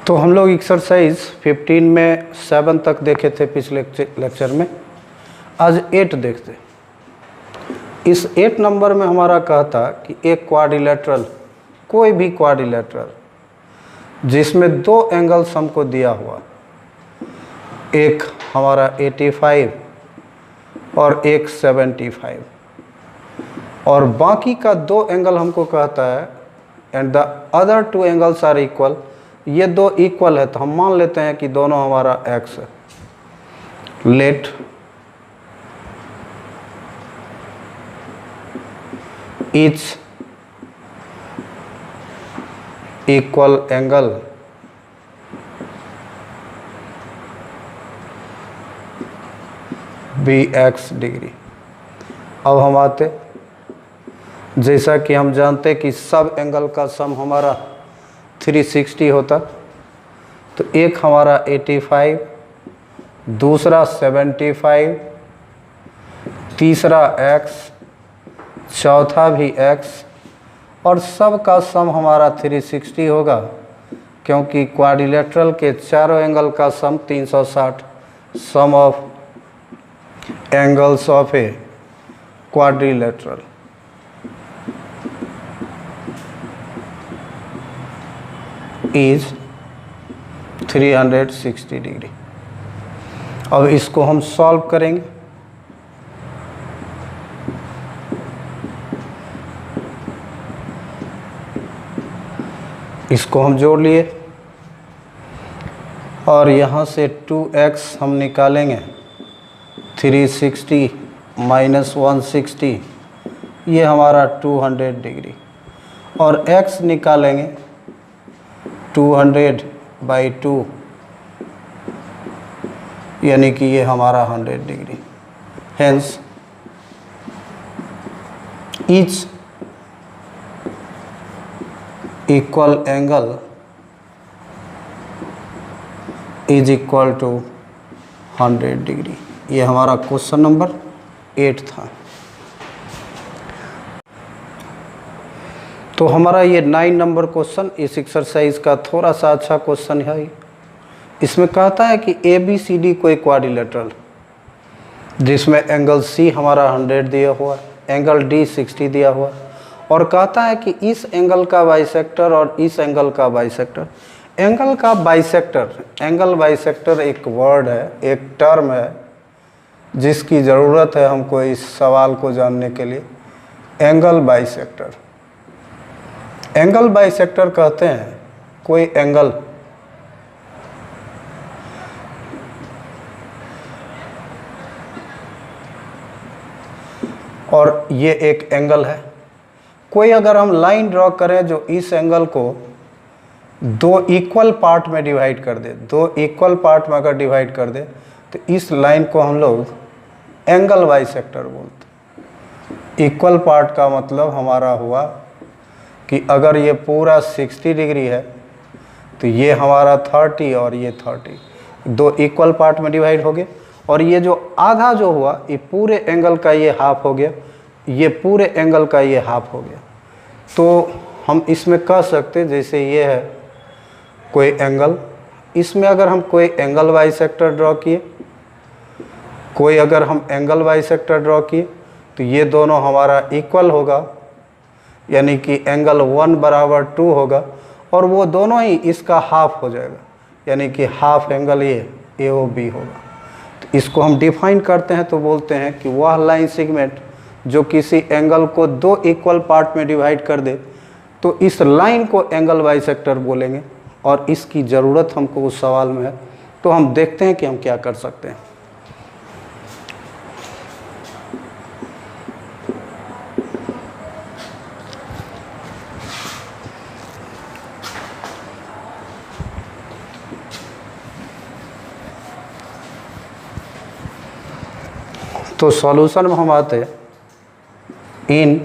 तो हम लोग एक्सरसाइज 15 में 7 तक देखे थे पिछले लेक्चर में। आज 8 देखते। इस 8 नंबर में हमारा कहता कि एक क्वाड्रिलेटरल, कोई भी क्वाड्रिलेटरल जिसमें दो एंगल्स हमको दिया हुआ, एक हमारा 85 और एक 75, और बाकी का दो एंगल हमको कहता है and the other two angles are equal. ये दो इक्वल है तो हम मान लेते हैं कि दोनों हमारा x है। Let each equal angle be x degree. अब हम आते, जैसा कि हम जानते कि सब एंगल का सम हमारा 360 होता, तो एक हमारा 85, दूसरा 75, तीसरा x, चौथा भी x, और सब का सम हमारा 360 होगा, क्योंकि क्वाड्रिलेटरल के चारों एंगल का sum 360। Sum of angles of a quadrilateral is 360 degree. अब इसको हम सॉल्व करेंगे। इसको हम जोड़ लिए और यहाँ से 2x हम निकालेंगे। 360 माइनस 160 ये हमारा 200 डिग्री, और x निकालेंगे 200/2 यानी कि ये हमारा 100 degree. Hence each equal angle is equal to 100 degree. ये हमारा क्वेश्चन नंबर 8 था। तो हमारा ये 9 नंबर क्वेश्चन इस एक्सरसाइज का थोड़ा सा अच्छा क्वेश्चन है। इसमें कहता है कि ABCD कोई क्वाड्रिलेटरल जिसमें एंगल C हमारा 100 दिया हुआ, एंगल D 60 दिया हुआ, और कहता है कि इस एंगल का बाइसेक्टर और इस एंगल का बाइसेक्टर। एंगल का बाइसेक्टर, एंगल बाइसेक्टर एक वर्ड है, एक टर्म है जिसकी ज़रूरत है हमको इस सवाल को जानने के लिए। एंगल बाइसेक्टर, एंगल बाइसेक्टर कहते हैं कोई एंगल और ये एक एंगल है। कोई अगर हम लाइन ड्रॉ करें जो इस एंगल को दो इक्वल पार्ट में डिवाइड कर दे, दो इक्वल पार्ट में अगर डिवाइड कर दे तो इस लाइन को हम लोग एंगल बाइसेक्टर बोलते हैं। इक्वल पार्ट का मतलब हमारा हुआ कि अगर ये पूरा 60 डिग्री है तो ये हमारा 30 और ये 30, दो इक्वल पार्ट में डिवाइड हो गए, और ये जो आधा जो हुआ ये पूरे एंगल का ये हाफ हो गया, ये पूरे एंगल का ये हाफ हो गया। तो हम इसमें कह सकते जैसे ये है कोई एंगल, इसमें अगर हम कोई एंगल बाइसेक्टर ड्रॉ किए, कोई अगर हम एंगल बाइसेक्टर ड्रॉ किए तो ये दोनों हमारा इक्वल होगा, यानी कि एंगल 1 बराबर 2 होगा, और वो दोनों ही इसका हाफ हो जाएगा, यानी कि हाफ एंगल ये AOB होगा। तो इसको हम डिफाइन करते हैं तो बोलते हैं कि वह लाइन सेगमेंट जो किसी एंगल को दो इक्वल पार्ट में डिवाइड कर दे, तो इस लाइन को एंगल बाइसेक्टर बोलेंगे, और इसकी ज़रूरत हमको उस सवाल में है। तो हम देखते हैं कि हम क्या कर सकते हैं। तो सॉल्यूशन में हम आते इन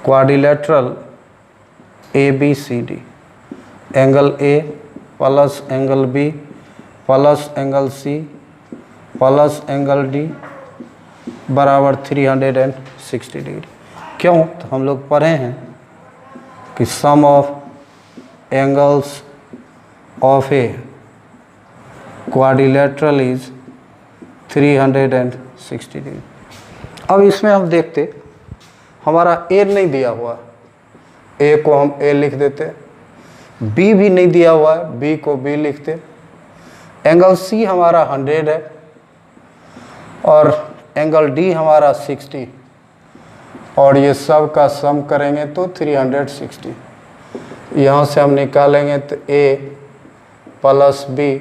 quadrilateral ABCD, angle A plus angle B plus angle C plus angle D बराबर 360 डिग्री। क्यों? तो हम लोग पढ़े हैं कि sum of angles of a quadrilateral is 360 degree. अब इसमें हम देखते, हमारा ए नहीं दिया हुआ, ए को हम ए लिख देते, बी भी नहीं दिया हुआ है, बी को बी लिखते, एंगल सी हमारा 100 है और एंगल डी हमारा 60, और ये सब का सम करेंगे तो 360। यहाँ से हम निकालेंगे तो A plus B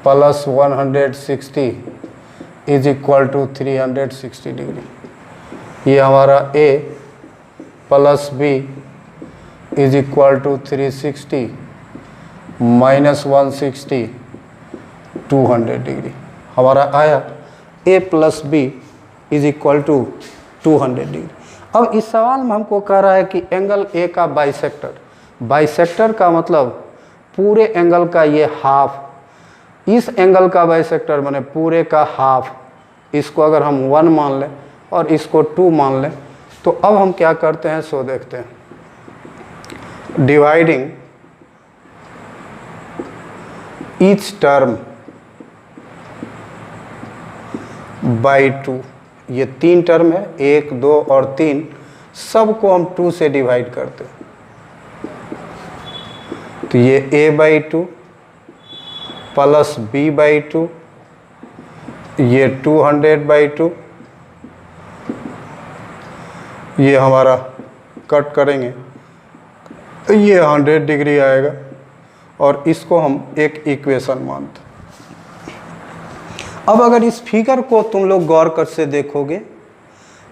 plus 160 is equal to 360 degree. ये हमारा A plus B is equal to 360 minus 160 200 degree हमारा आया। A plus B is equal to 200 degree. अब इस सवाल में हमको कह रहा है कि एंगल ए का बाइसेक्टर, बाइसेक्टर का मतलब पूरे एंगल का ये हाफ, इस एंगल का बाइसेक्टर माने पूरे का हाफ, इसको अगर हम 1 मान लें और इसको 2 मान लें, तो अब हम क्या करते हैं सो देखते हैं। डिवाइडिंग ईच टर्म बाई 2, ये 3 टर्म है, 1 2 और 3, सबको हम 2 से डिवाइड करते हैं। तो ये a/2 प्लस b/2, ये 200/2, ये हमारा कट करेंगे ये 100 डिग्री आएगा, और इसको हम एक इक्वेशन मानते हैं। अब अगर इस फिगर को तुम लोग गौर कर से देखोगे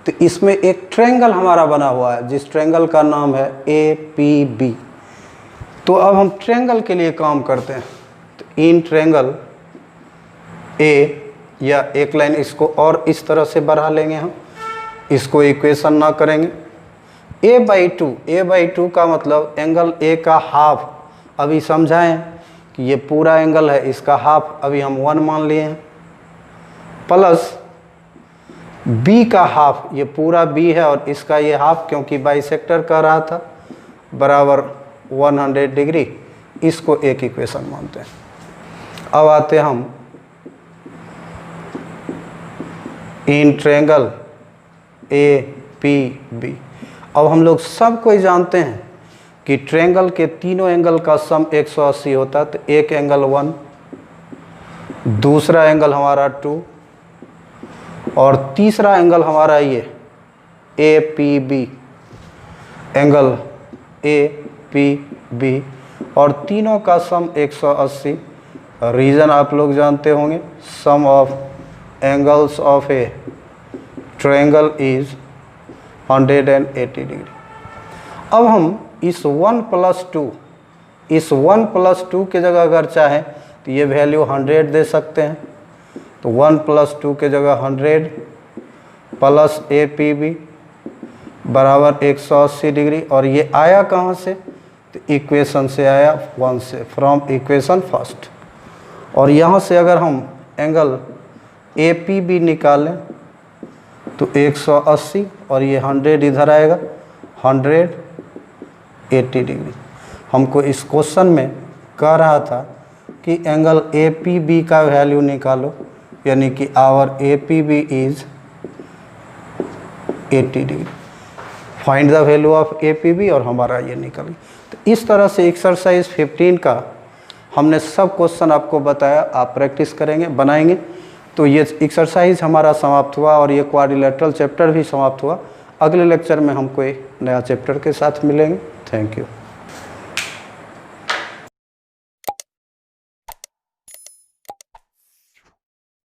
तो इसमें एक ट्रायंगल हमारा बना हुआ है, जिस ट्रायंगल का नाम है APB। तो अब हम ट्रायंगल के लिए काम करते हैं। तो इन ट्रायंगल ए, या एक लाइन इसको और इस तरह से बढ़ा लेंगे, हम इसको इक्वेशन ना करेंगे। a/2 का मतलब एंगल ए का हाफ, अभी समझाएं कि ये पूरा एंगल है, इसका हाफ अभी हम 1 मान लिए हैं, प्लस बी का हाफ, ये पूरा बी है और इसका ये हाफ क्योंकि बाइसेक्टर कह रहा था, बराबर 100 डिग्री, इसको एक इक्वेशन मानते हैं। अब आते हम इन ट्रायंगल APB। अब हम लोग सब कोई जानते हैं कि ट्रायंगल के तीनों एंगल का सम 180 होता है। तो एक एंगल 1, दूसरा एंगल हमारा 2 और तीसरा एंगल हमारा ये APB, एंगल APB, और तीनों का सम 180। रीज़न आप लोग जानते होंगे, sum of angles of a triangle is 180 degree. अब हम इस 1 + 2, इस 1 + 2 के जगह अगर चाहें तो ये वैल्यू 100 दे सकते हैं। तो 1 + 2 के जगह 100 प्लस APB बराबर 180 डिग्री, और ये आया कहाँ से? तो इक्वेशन से आया 1 से, फ्रॉम इक्वेशन फर्स्ट। और यहाँ से अगर हम एंगल APB निकालें तो 180 और ये 100 इधर आएगा, 180 डिग्री। हमको इस क्वेश्चन में कह रहा था कि एंगल APB का वैल्यू निकालो, यानी कि our APB is 80 degree. Find the value of APB, और हमारा ये निकल गया। तो इस तरह से एक्सरसाइज 15 का हमने सब क्वेश्चन आपको बताया, आप प्रैक्टिस करेंगे, बनाएंगे। तो ये एक्सरसाइज हमारा समाप्त हुआ और ये क्वाड्रिलेटरल चैप्टर भी समाप्त हुआ। अगले लेक्चर में हम कोई नया चैप्टर के साथ मिलेंगे। Thank you.